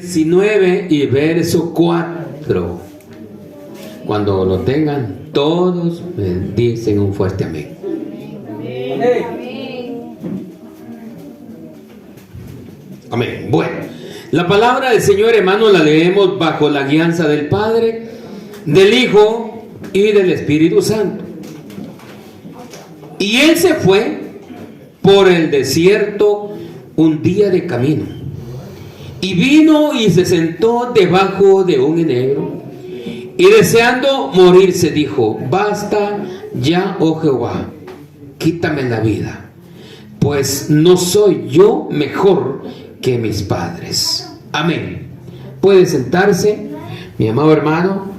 19 y verso 4. Cuando lo tengan, todos me dicen un fuerte amén. Amén. Bueno, la palabra del Señor, hermano, la leemos bajo la guianza del Padre, del Hijo y del Espíritu Santo. Y él se fue por el desierto un día de camino, y vino y se sentó debajo de un enebro, y deseando morirse dijo: basta ya, oh Jehová, quítame la vida, pues no soy yo mejor que mis padres. Amén. Puede sentarse, mi amado hermano.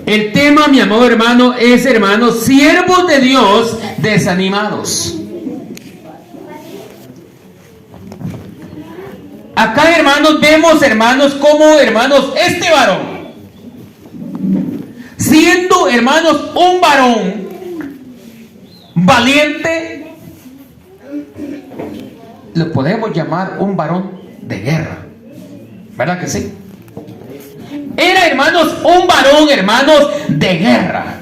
El tema, mi amado hermano, es, hermanos, siervos de Dios desanimados. Acá, hermanos, vemos, hermanos, como, hermanos, este varón, siendo, hermanos, un varón valiente, lo podemos llamar un varón de guerra, ¿verdad que sí? Era, hermanos, un varón, hermanos, de guerra.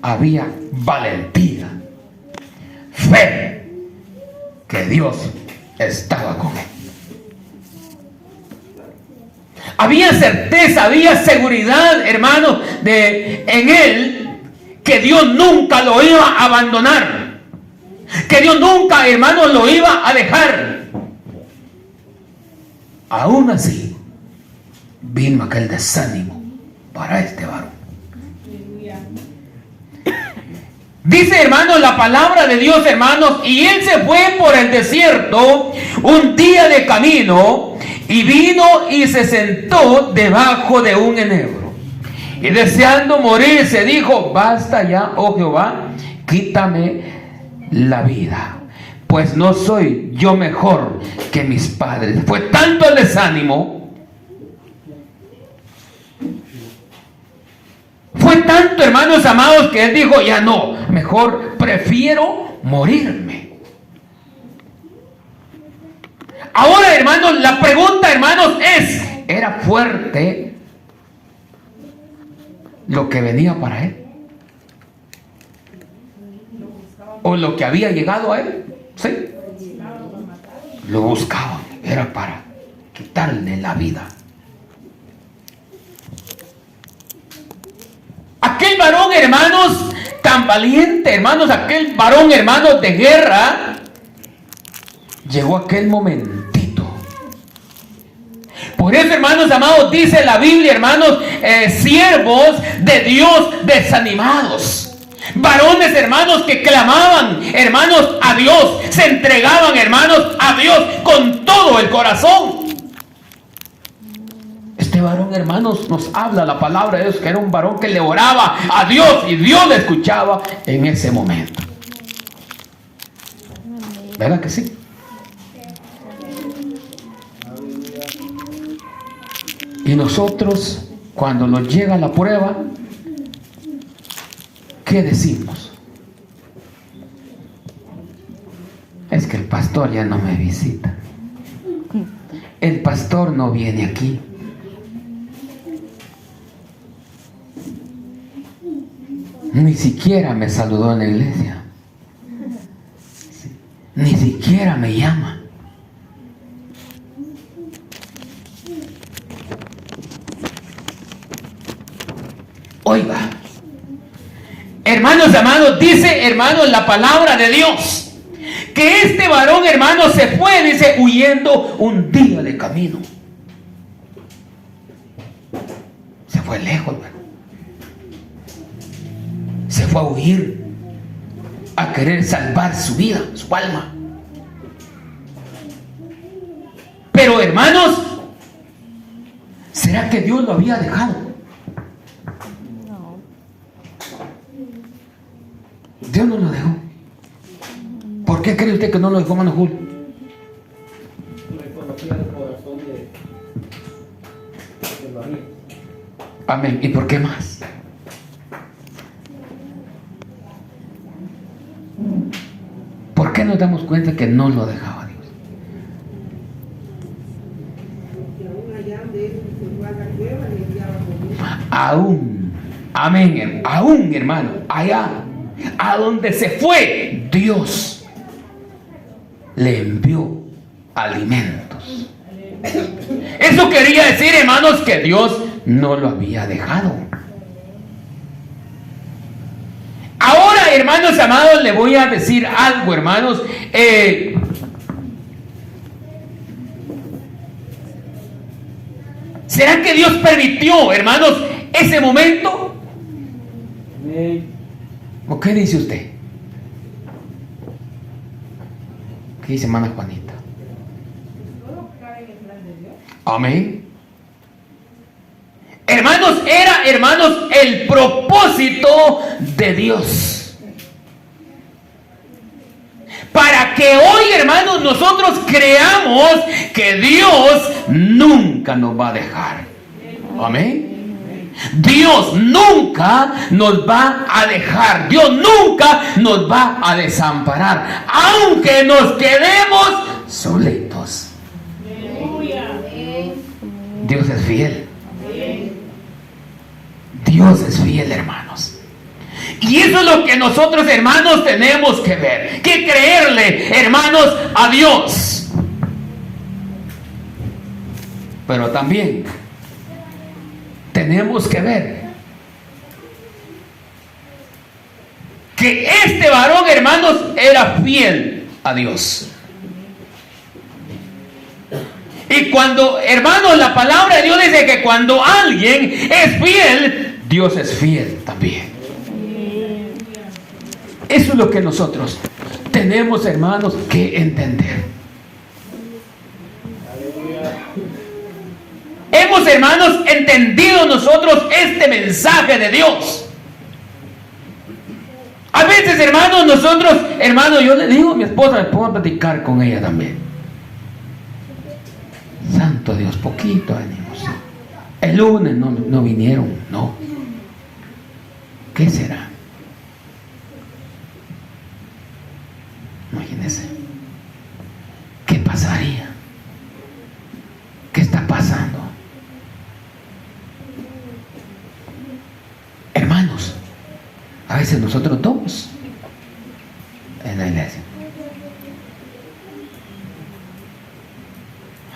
Había valentía, fe, que Dios estaba con él. Había certeza, había seguridad, hermanos, en él, que Dios nunca lo iba a abandonar, que Dios nunca, hermanos, lo iba a dejar. Aún así, vino aquel desánimo para este varón. Dice, hermanos, la palabra de Dios, hermanos, y él se fue por el desierto un día de camino, y vino y se sentó debajo de un enebro, y deseando morirse dijo: basta ya, oh Jehová, quítame la vida, pues no soy yo mejor que mis padres. Fue tanto el desánimo, fue tanto, hermanos amados, que él dijo: ya no, mejor prefiero morirme. Ahora, hermanos, la pregunta, hermanos, es: ¿era fuerte lo que venía para él? ¿O lo que había llegado a él? Sí. Lo buscaban, era para quitarle la vida. Aquel varón, hermanos, tan valiente, hermanos, aquel varón, hermanos, de guerra, llegó aquel momentito. Por eso, hermanos amados, dice la Biblia, hermanos, siervos de Dios desanimados. Varones, hermanos, que clamaban, hermanos, a Dios, se entregaban, hermanos, a Dios con todo el corazón. Este varón, hermanos, nos habla la palabra de Dios, que era un varón que le oraba a Dios y Dios le escuchaba en ese momento. ¿Verdad que sí? Y nosotros, cuando nos llega la prueba, ¿qué decimos? Es que el pastor ya no me visita. El pastor no viene aquí. Ni siquiera me saludó en la iglesia. Ni siquiera me llama. Oiga, hermanos amados, dice, hermanos, la palabra de Dios, que este varón, hermanos, se fue, dice, huyendo un día de camino. Se fue lejos, hermano. Se fue a huir, a querer salvar su vida, su alma. Pero, hermanos, ¿será que Dios lo había dejado? Dios no lo dejó. ¿Por qué cree usted que no lo dejó, hermano Julio? Amén. ¿Y por qué más? ¿Por qué nos damos cuenta que no lo dejaba Dios? Aún, amén, aún, hermano, allá, a donde se fue, Dios le envió alimentos. Eso quería decir, hermanos, que Dios no lo había dejado. Ahora, hermanos amados, le voy a decir algo, hermanos. ¿Será que Dios permitió, hermanos, ese momento? ¿O qué dice usted? ¿Qué dice hermana Juanita? Amén. Hermanos, era, hermanos, el propósito de Dios. Para que hoy, hermanos, nosotros creamos que Dios nunca nos va a dejar. Amén. Dios nunca nos va a dejar. Dios nunca nos va a desamparar. Aunque nos quedemos solitos. Dios es fiel. Dios es fiel, hermanos. Y eso es lo que nosotros, hermanos, tenemos que ver, que creerle, hermanos, a Dios. Pero también tenemos que ver que este varón, hermanos, era fiel a Dios. Y cuando, hermanos, la palabra de Dios dice que cuando alguien es fiel, Dios es fiel también. Eso es lo que nosotros tenemos, hermanos, que entender. Hemos, hermanos, entendido nosotros este mensaje de Dios. A veces, hermanos, nosotros, hermanos, yo le digo a mi esposa, me pongo a platicar con ella también. Santo Dios, poquito ánimo. ¿Sí? El lunes no vinieron, no. ¿Qué será? Imagínense. ¿Qué pasaría? ¿Qué está pasando? Hermanos, a veces nosotros dos en la iglesia.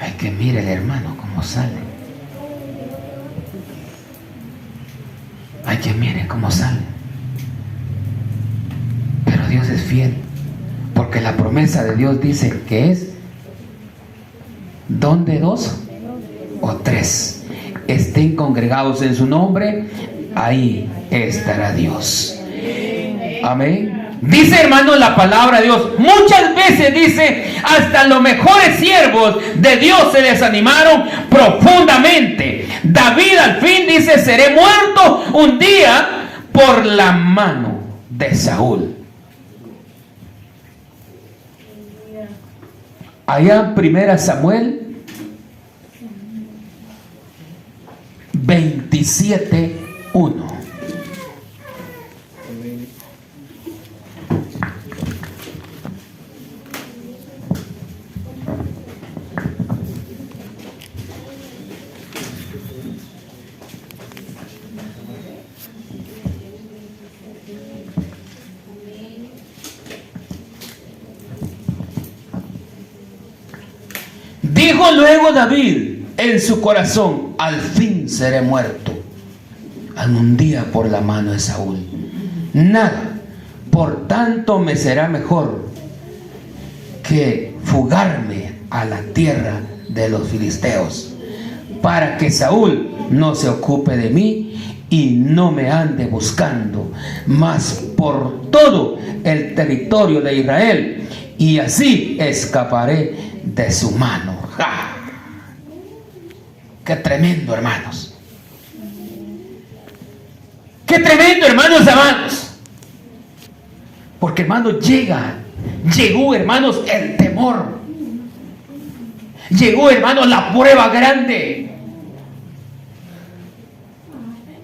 Hay que mirar el hermano cómo sale. Hay que mirar cómo sale. Pero Dios es fiel. Porque la promesa de Dios dice que es donde dos o tres estén congregados en su nombre, ahí estará Dios. Amén. Dice, hermano, la palabra de Dios, muchas veces dice, hasta los mejores siervos de Dios se desanimaron profundamente. David al fin dice, seré muerto un día por la mano de Saúl. Allá en 1 Samuel 27:1. Dijo luego David en su corazón, al fin seré muerto algún día por la mano de Saúl. Nada, por tanto me será mejor que fugarme a la tierra de los filisteos, para que Saúl no se ocupe de mí y no me ande buscando más por todo el territorio de Israel, y así escaparé de su mano. ¡Ja! ¡Qué tremendo, hermanos! ¡Qué tremendo, hermanos amados! Porque, hermanos, llegó, hermanos, el temor. Llegó, hermanos, la prueba grande.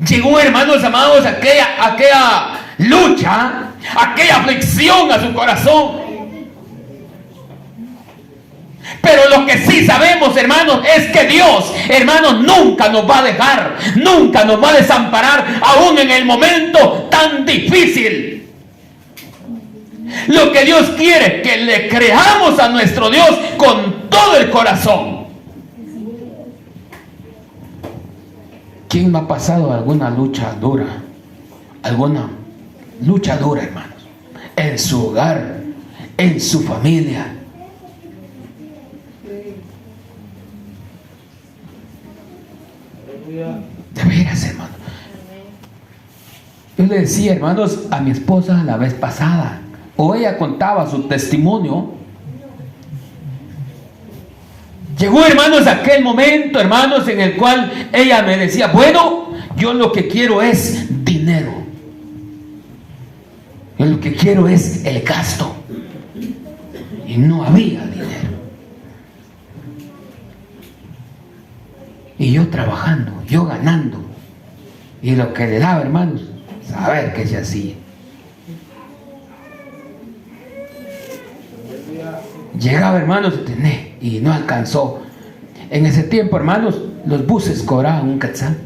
Llegó, hermanos amados, aquella lucha, aquella aflicción a su corazón. Pero lo que sí sabemos, hermanos, es que Dios, hermanos, nunca nos va a dejar, nunca nos va a desamparar, aún en el momento tan difícil. Lo que Dios quiere, que le creamos a nuestro Dios con todo el corazón. ¿Quién me ha pasado alguna lucha dura? Alguna lucha dura, hermanos, en su hogar, en su familia. De veras, hermano. Yo le decía, hermanos, a mi esposa la vez pasada, o ella contaba su testimonio. Llegó, hermanos, aquel momento, hermanos, en el cual ella me decía, bueno, yo lo que quiero es dinero. Yo lo que quiero es el gasto. Y no había dinero. Y yo trabajando, yo ganando. Y lo que le daba, hermanos, saber qué se hacía. Llegaba, hermanos, y no alcanzó. En ese tiempo, hermanos, los buses cobraban un quetzal.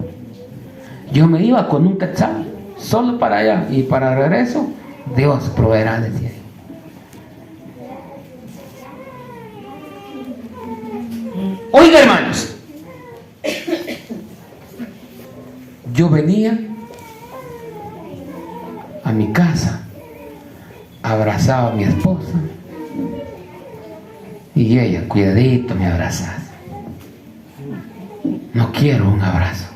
Yo me iba con un quetzal, solo para allá. Y para regreso, Dios proveerá, decía. Oiga, hermanos, yo venía a mi casa, abrazaba a mi esposa y ella, cuidadito, me abrazaba. No quiero un abrazo.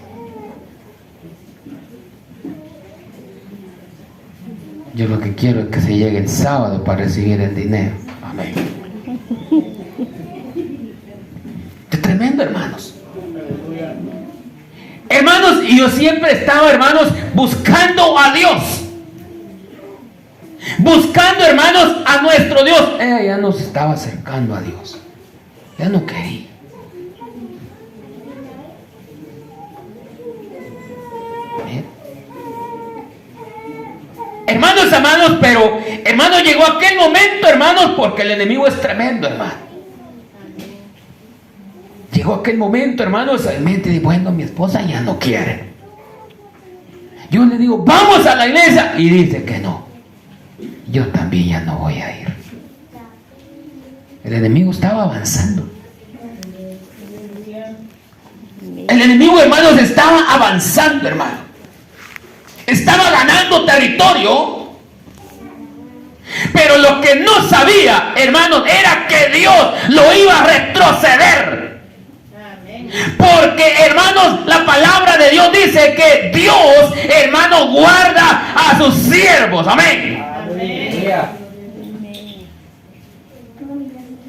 Yo lo que quiero es que se llegue el sábado para recibir el dinero. Amén. Es tremendo, hermanos. Hermanos, y yo siempre estaba, hermanos, buscando a Dios. Buscando, hermanos, a nuestro Dios. Ella ya nos estaba acercando a Dios. Ya no quería. Hermanos amados, pero hermanos, llegó aquel momento, hermanos, porque el enemigo es tremendo, hermano. Llegó aquel momento, hermanos, en mente de, bueno, mi esposa ya no quiere. Yo le digo, vamos a la iglesia, y dice que no. Yo también ya no voy a ir. El enemigo estaba avanzando. El enemigo, hermanos, estaba avanzando, hermano. Estaba ganando territorio. Pero lo que no sabía, hermanos, era que Dios lo iba a retroceder. Porque, hermanos, la palabra de Dios dice que Dios, hermanos, guarda a sus siervos. Amén.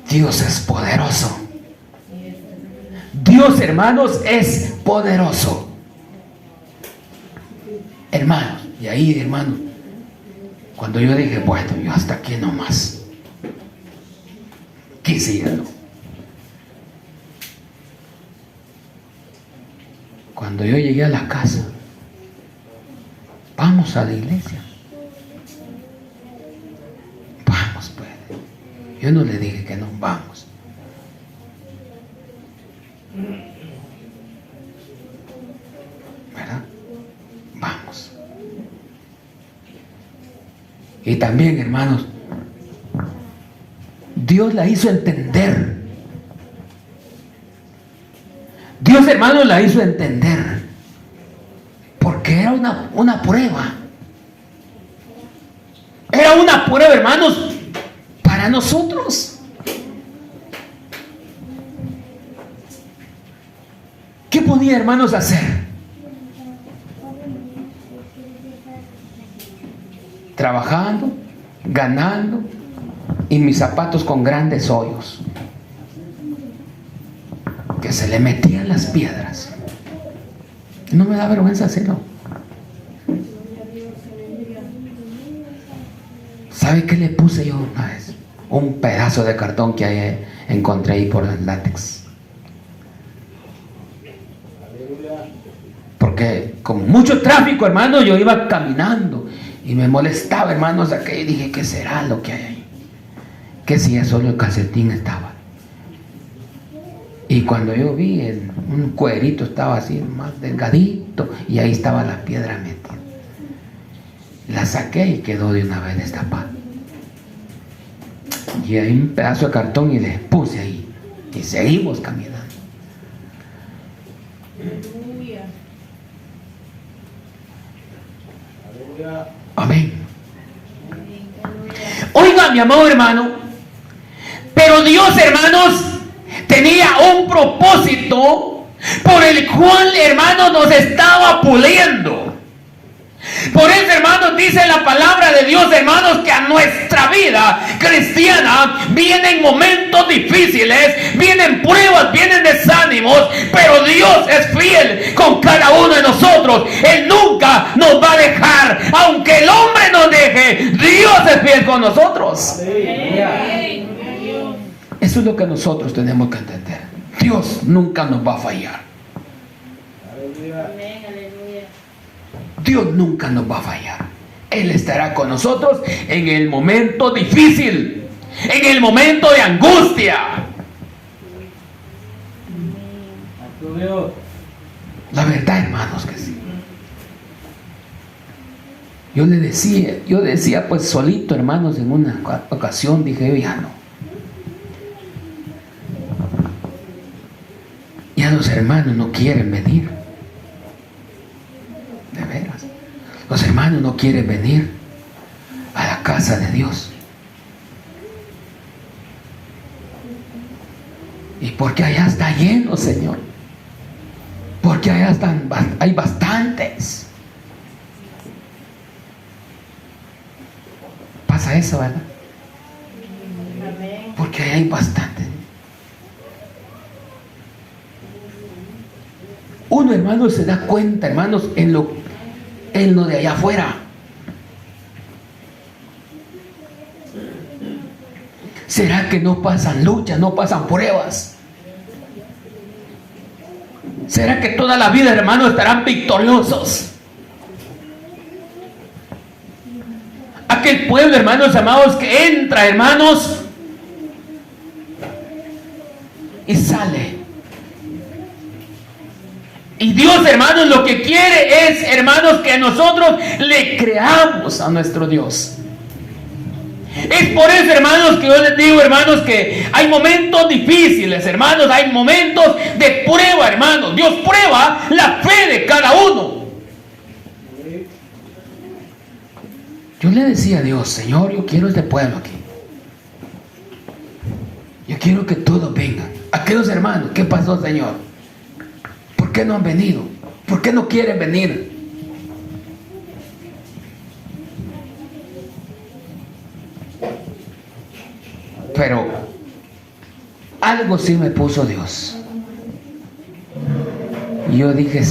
Dios es poderoso. Dios, hermanos, es poderoso. Hermanos, y ahí, hermanos, cuando yo dije, bueno, yo hasta aquí nomás, quise irlo. Cuando yo llegué a la casa, vamos a la iglesia. Vamos, pues. Yo no le dije que no, vamos. ¿Verdad? Vamos. Y también, hermanos, Dios la hizo entender. Dios, hermanos, la hizo entender. Porque era una prueba. Era una prueba, hermanos, para nosotros. ¿Qué podía, hermanos, hacer? Trabajando, ganando, y mis zapatos con grandes hoyos que se le metían las piedras. No me da vergüenza hacerlo. ¿Sabe qué le puse yo una vez? Un pedazo de cartón que ahí encontré ahí por el látex. Porque con mucho tráfico, hermano, yo iba caminando y me molestaba, hermanos, aquello, y dije, ¿qué será lo que hay ahí? Que si ya solo el calcetín estaba. cuando yo vi, un cuerito estaba así, más delgadito, y ahí estaba la piedra metida. La saqué y quedó de una vez destapada. Y hay un pedazo de cartón y le puse ahí. Y seguimos caminando. Amén. Oiga, mi amado hermano, pero Dios, hermanos, tenía un propósito por el cual, hermanos, nos estaba puliendo. Por eso, hermanos, dice la palabra de Dios, hermanos, que a nuestra vida cristiana vienen momentos difíciles, vienen pruebas, vienen desánimos, pero Dios es fiel con cada uno de nosotros. Él nunca nos va a dejar, aunque el hombre nos deje, Dios es fiel con nosotros. Eso es lo que nosotros tenemos que entender. Dios nunca nos va a fallar. Dios nunca nos va a fallar. Él estará con nosotros en el momento difícil, en el momento de angustia. La verdad, hermanos, que sí. Yo decía pues solito, hermanos, en una ocasión dije yo, ya no. Ya los hermanos no quieren venir. De veras. Los hermanos no quieren venir a la casa de Dios. Y porque allá está lleno, Señor. Porque allá hay bastantes. Pasa eso, ¿verdad? Porque allá hay bastantes. Uno, hermanos, se da cuenta, hermanos, en lo de allá afuera. ¿Será que no pasan luchas, no pasan pruebas? ¿Será que toda la vida, hermanos, estarán victoriosos? Aquel pueblo, hermanos amados, que entra, hermanos, y sale. Y Dios, hermanos, lo que quiere es, hermanos, que nosotros le creamos a nuestro Dios. Es por eso, hermanos, que yo les digo, hermanos, que hay momentos difíciles, hermanos, hay momentos de prueba, hermanos. Dios prueba la fe de cada uno. Yo le decía a Dios, Señor, yo quiero este pueblo aquí. Yo quiero que todos vengan. Aquellos hermanos, ¿qué pasó, Señor? ¿Por qué no han venido? ¿Por qué no quieren venir? Pero algo sí me puso Dios. Y yo dije,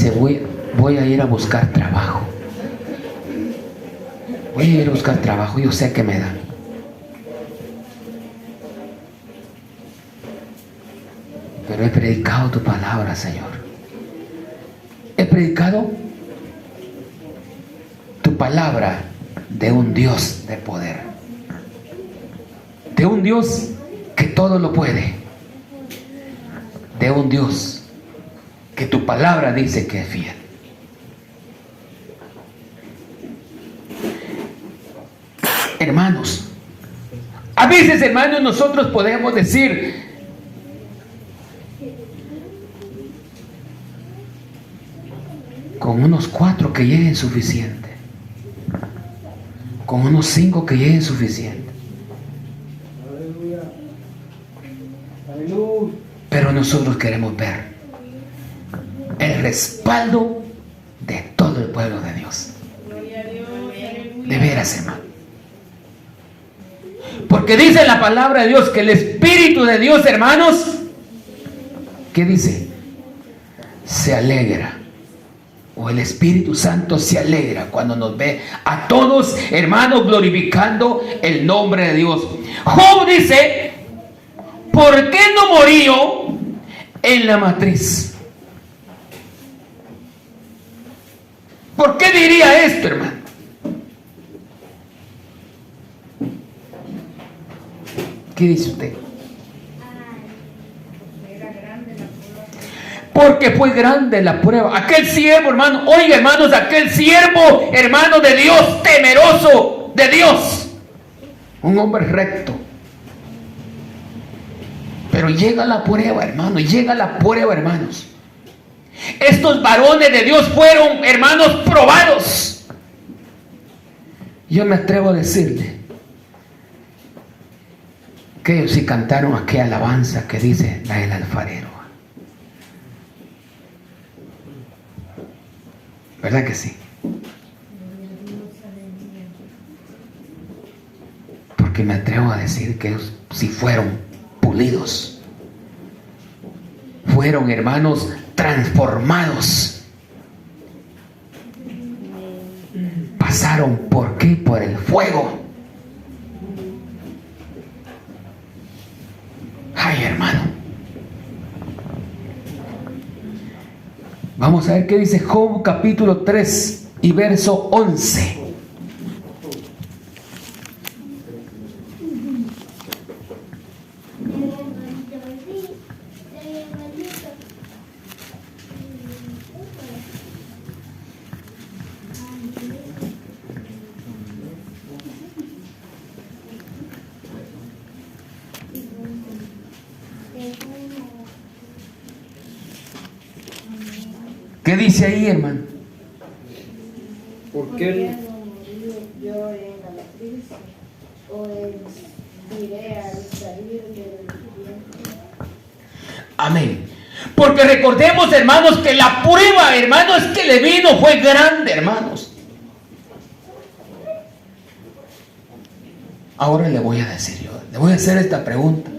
voy a ir a buscar trabajo. Voy a ir a buscar trabajo, yo sé que me dan. Pero he predicado tu palabra, Señor. He predicado tu palabra de un Dios de poder, de un Dios que todo lo puede, de un Dios que tu palabra dice que es fiel. Hermanos, a veces, hermanos, nosotros podemos decir, con unos 4 que lleguen suficiente, con unos 5 que lleguen suficiente. Pero nosotros queremos ver el respaldo de todo el pueblo de Dios. De veras, hermano. Porque dice la palabra de Dios que el Espíritu de Dios, hermanos, ¿qué dice? Se alegra. O el Espíritu Santo se alegra cuando nos ve a todos, hermanos, glorificando el nombre de Dios. Job dice, ¿por qué no murió en la matriz? ¿Por qué diría esto, hermano? ¿Qué dice usted? porque fue grande la prueba. Aquel siervo, hermano, oiga, hermanos, aquel siervo, hermano de Dios, temeroso de Dios, un hombre recto. Pero llega la prueba, hermano, llega la prueba, hermanos. Estos varones de Dios fueron, hermanos, probados. Yo me atrevo a decirle que ellos sí cantaron aquella alabanza que dice la del alfarero. ¿Verdad que sí? Porque me atrevo a decir que ellos sí fueron pulidos. Fueron, hermanos, transformados. Pasaron, ¿por qué? Por el fuego. Ay, hermano. Vamos a ver qué dice Job capítulo 3 y verso 11. ¿Qué dice ahí, hermano? Porque yo en la matriz o diré al salir del vientre. Amén. Porque recordemos, hermanos, que la prueba, hermanos, que le vino fue grande, hermanos. Ahora le voy a decir yo, le voy a hacer esta pregunta.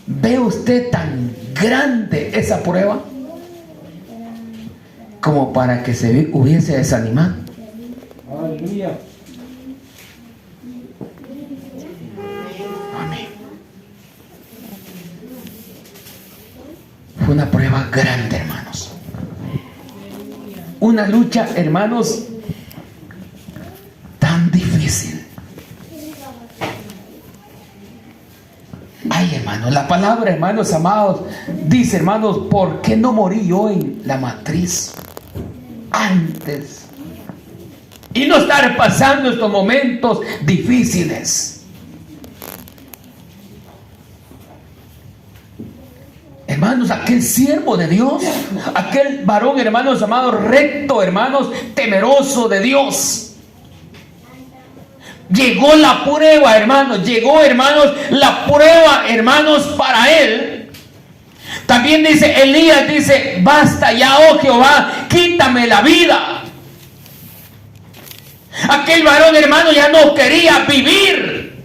¿Ve usted tan grande esa prueba como para que se hubiese desanimado? Aleluya. Amén. Fue una prueba grande, hermanos. Una lucha, hermanos, tan difícil. Ay, hermanos, la palabra, hermanos amados, dice, hermanos, ¿por qué no morí yo en la matriz antes? Y no estar pasando estos momentos difíciles. Hermanos, aquel siervo de Dios, aquel varón, hermanos amados, recto, hermanos, temeroso de Dios. Llegó la prueba, hermanos. Llegó, hermanos, la prueba, hermanos, para él. También dice, Elías dice, basta ya, oh Jehová, quítame la vida. Aquel varón, hermano, ya no quería vivir.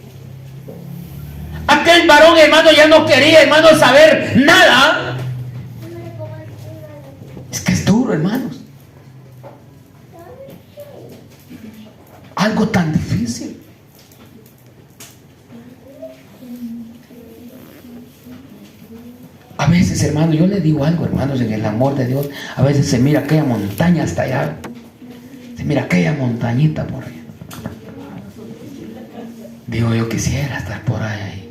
Aquel varón, hermano, ya no quería, hermano, saber nada. Es que es duro, hermanos. Algo tan difícil. A veces, hermano, yo le digo algo, hermanos, en el amor de Dios. A veces se mira aquella montaña hasta allá. Se mira aquella montañita por allá. Digo, yo quisiera estar por ahí.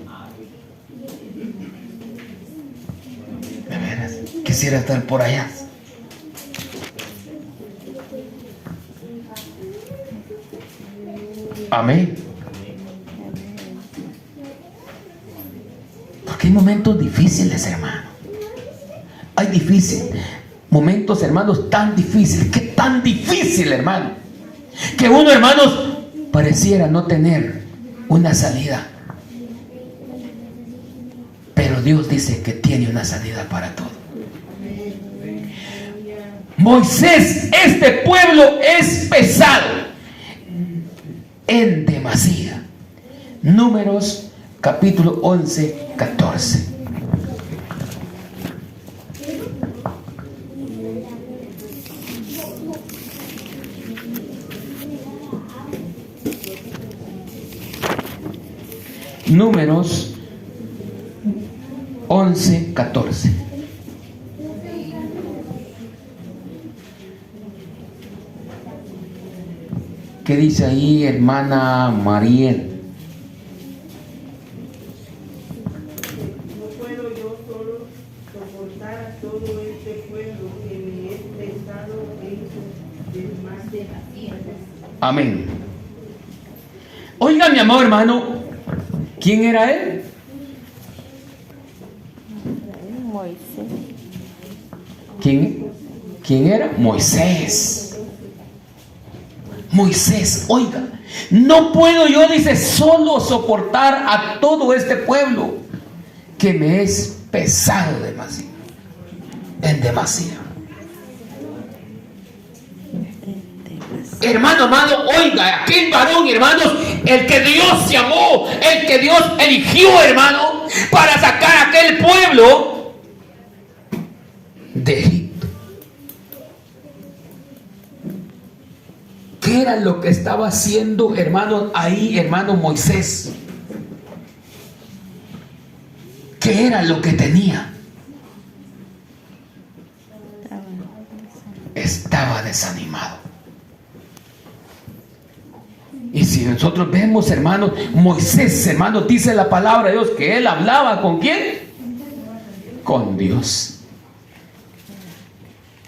De veras, quisiera estar por allá. Amén. Porque hay momentos difíciles, hermano. Hay momentos, hermanos, tan difíciles. ¿Qué tan difícil, hermano? Que uno, hermanos, pareciera no tener una salida. Pero Dios dice que tiene una salida para todo. Moisés, este pueblo es pesado en demasía. Números capítulo 11, 14. Números 11, 14. ¿Qué dice ahí, hermana Mariel? Amén. Oiga, mi amado hermano, ¿quién era él? Moisés. ¿Quién era? Moisés. Moisés, oiga, no puedo yo, dice, solo soportar a todo este pueblo que me es pesado demasiado, en demasiado. Hermano, oiga, aquel varón, hermanos, el que Dios llamó, el que Dios eligió, hermano, para sacar aquel pueblo de Egipto. ¿Qué era lo que estaba haciendo, hermano, ahí, hermano Moisés? ¿Qué era lo que tenía? Estaba desanimado. Y si nosotros vemos, hermanos, Moisés, hermanos, dice la palabra de Dios que él hablaba ¿con quién? Con Dios.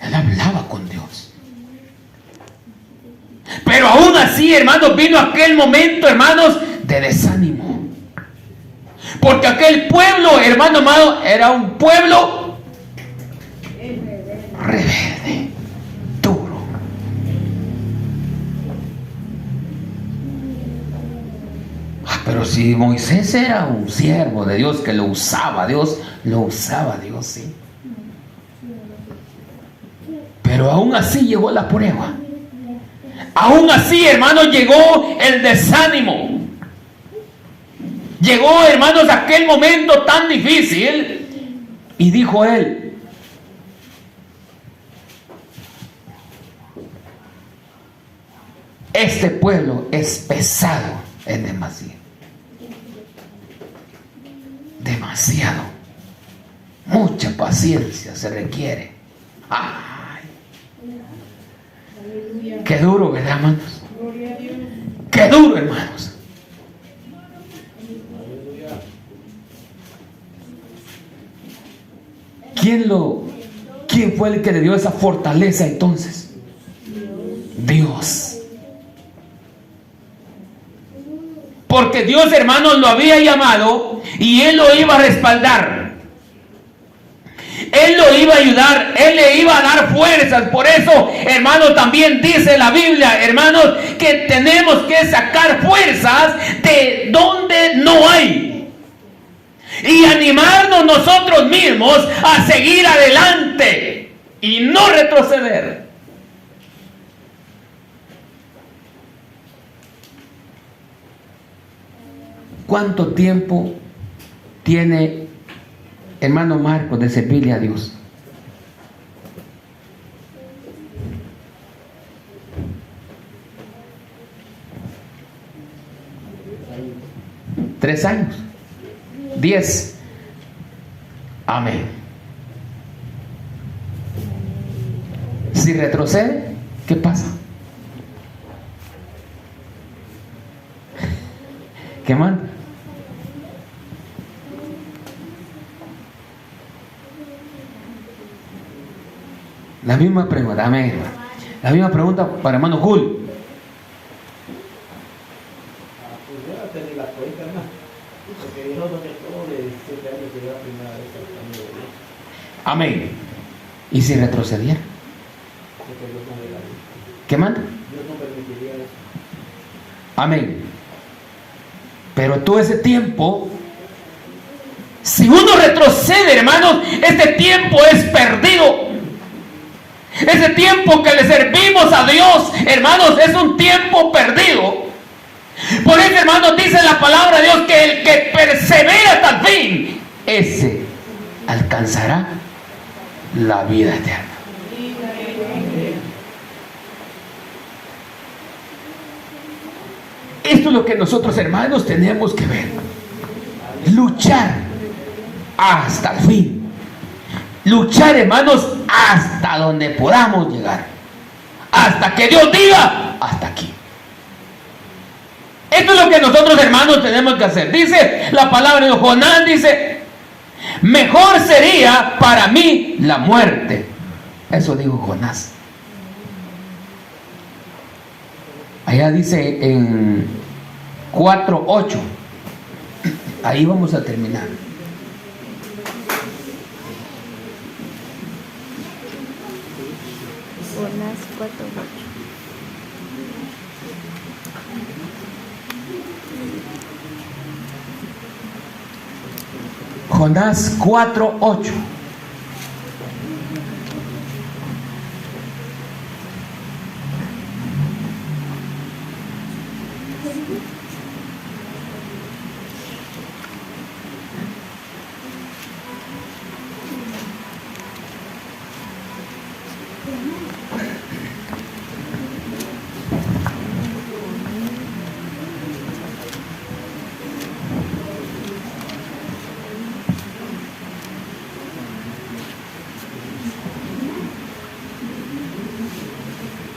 Él hablaba con Dios. Pero aún así, hermanos, vino aquel momento, hermanos, de desánimo. Porque aquel pueblo, hermano amado, era un pueblo rebelde, duro. Pero si Moisés era un siervo de Dios que lo usaba Dios, sí. Pero aún así llegó la prueba. Aún así, hermanos, llegó el desánimo. Llegó, hermanos, aquel momento tan difícil. Y dijo él: este pueblo es pesado en demasiado. Demasiado. Mucha paciencia se requiere. Ay. Qué duro, ¿verdad, hermanos? Qué duro, hermanos. ¿Quién fue el que le dio esa fortaleza entonces? Dios. Porque Dios, hermanos, lo había llamado y Él lo iba a respaldar. Él lo iba a ayudar, Él le iba a dar fuerzas. Por eso, hermanos, también dice la Biblia, hermanos, que tenemos que sacar fuerzas de donde no hay. Y animarnos nosotros mismos a seguir adelante y no retroceder. ¿Cuánto tiempo tiene hermano Marcos de servirle a Dios? ¿3 años? 10. Amén. Si retrocede, ¿qué pasa? ¿Qué manda? La misma pregunta, amén. La misma pregunta para hermano Jul. Amén. ¿Y si retrocediera? ¿Qué manda? Amén. Pero todo ese tiempo, si uno retrocede, hermanos, este tiempo es perdido. Ese tiempo que le servimos a Dios, hermanos, es un tiempo perdido. Por eso, hermanos, dice la palabra de Dios que el que persevera hasta el fin, ese alcanzará la vida eterna. Esto es lo que nosotros, hermanos, tenemos que ver. Luchar hasta el fin. Luchar, hermanos, hasta donde podamos llegar. Hasta que Dios diga, hasta aquí. Esto es lo que nosotros, hermanos, tenemos que hacer. Dice la palabra de Jonás, dice: mejor sería para mí la muerte. Eso dijo Jonás. Allá dice en 4:8. Ahí vamos a terminar. Jonás 4:8. Jonás 4:8.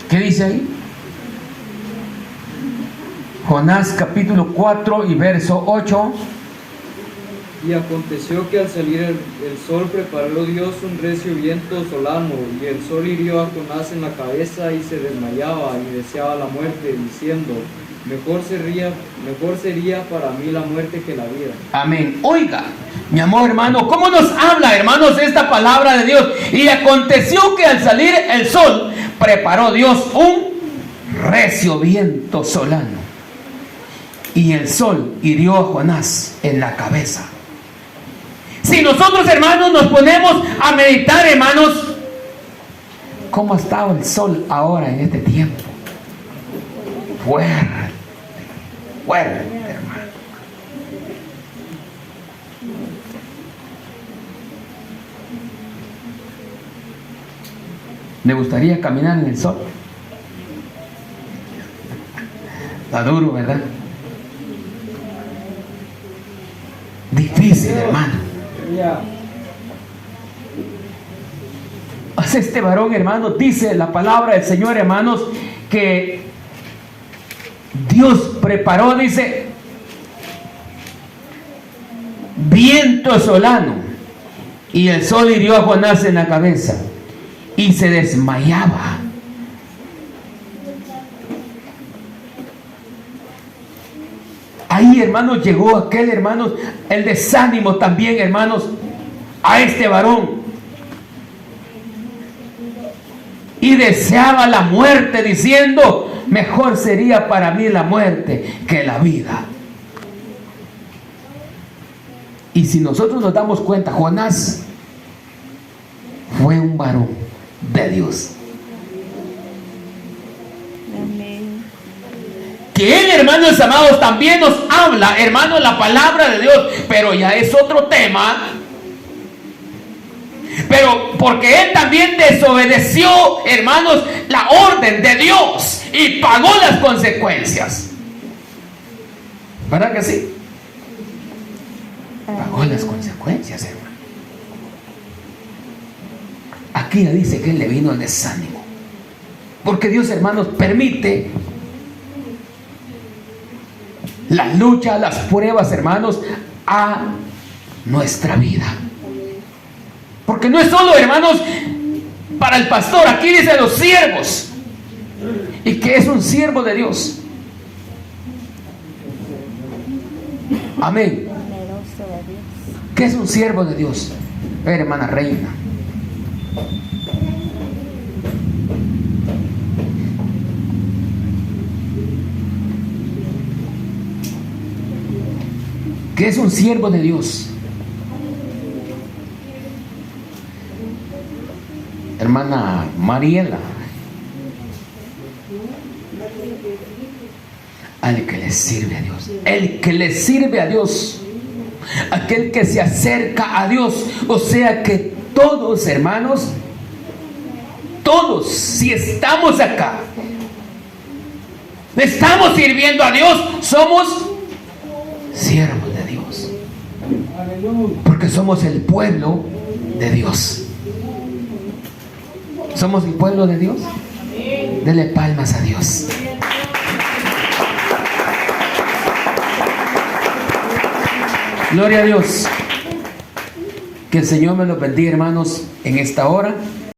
¿Qué dice ahí? Jonás capítulo 4 y verso 8. Y aconteció que al salir el sol preparó Dios un recio viento solano, y el sol hirió a Jonás en la cabeza y se desmayaba y deseaba la muerte, diciendo, mejor sería para mí la muerte que la vida. Amén. Oiga, mi amor hermano, ¿cómo nos habla, hermanos, esta palabra de Dios? Y aconteció que al salir el sol preparó Dios un recio viento solano, y el sol hirió a Jonás en la cabeza. Si nosotros, hermanos, nos ponemos a meditar, hermanos, ¿cómo ha estado el sol ahora en este tiempo? Fuerte, hermano. Me gustaría caminar en el sol. Está duro, ¿verdad? Difícil, hermano. Hace este varón, hermano, dice la palabra del Señor, hermanos, que Dios preparó, dice, viento solano, y el sol hirió a Jonás en la cabeza y se desmayaba. Ahí, hermanos, llegó aquel, hermanos, el desánimo también, hermanos, a este varón. Y deseaba la muerte, diciendo, mejor sería para mí la muerte que la vida. Y si nosotros nos damos cuenta, Jonás fue un varón de Dios. Amén. Que Él, hermanos amados, también nos habla, hermanos, la palabra de Dios, pero ya es otro tema. Pero porque Él también desobedeció, hermanos, la orden de Dios y pagó las consecuencias. ¿Verdad que sí? Pagó las consecuencias, hermano. Aquí ya dice que Él le vino el desánimo. Porque Dios, hermanos, permite las luchas, las pruebas, hermanos, a nuestra vida. Porque no es solo, hermanos, para el pastor. Aquí dice los siervos. Y que es un siervo de Dios. Amén. Temeroso de Dios. ¿Qué es un siervo de Dios? Hermana Reina. ¿Qué es un siervo de Dios? Hermana Mariela. Al que le sirve a Dios. El que le sirve a Dios. Aquel que se acerca a Dios. O sea que todos, hermanos, todos, si estamos acá, estamos sirviendo a Dios, somos siervos de Dios. Porque somos el pueblo de Dios. ¿Somos el pueblo de Dios? Dele palmas a Dios. Gloria a Dios. Que el Señor me los bendiga, hermanos, en esta hora.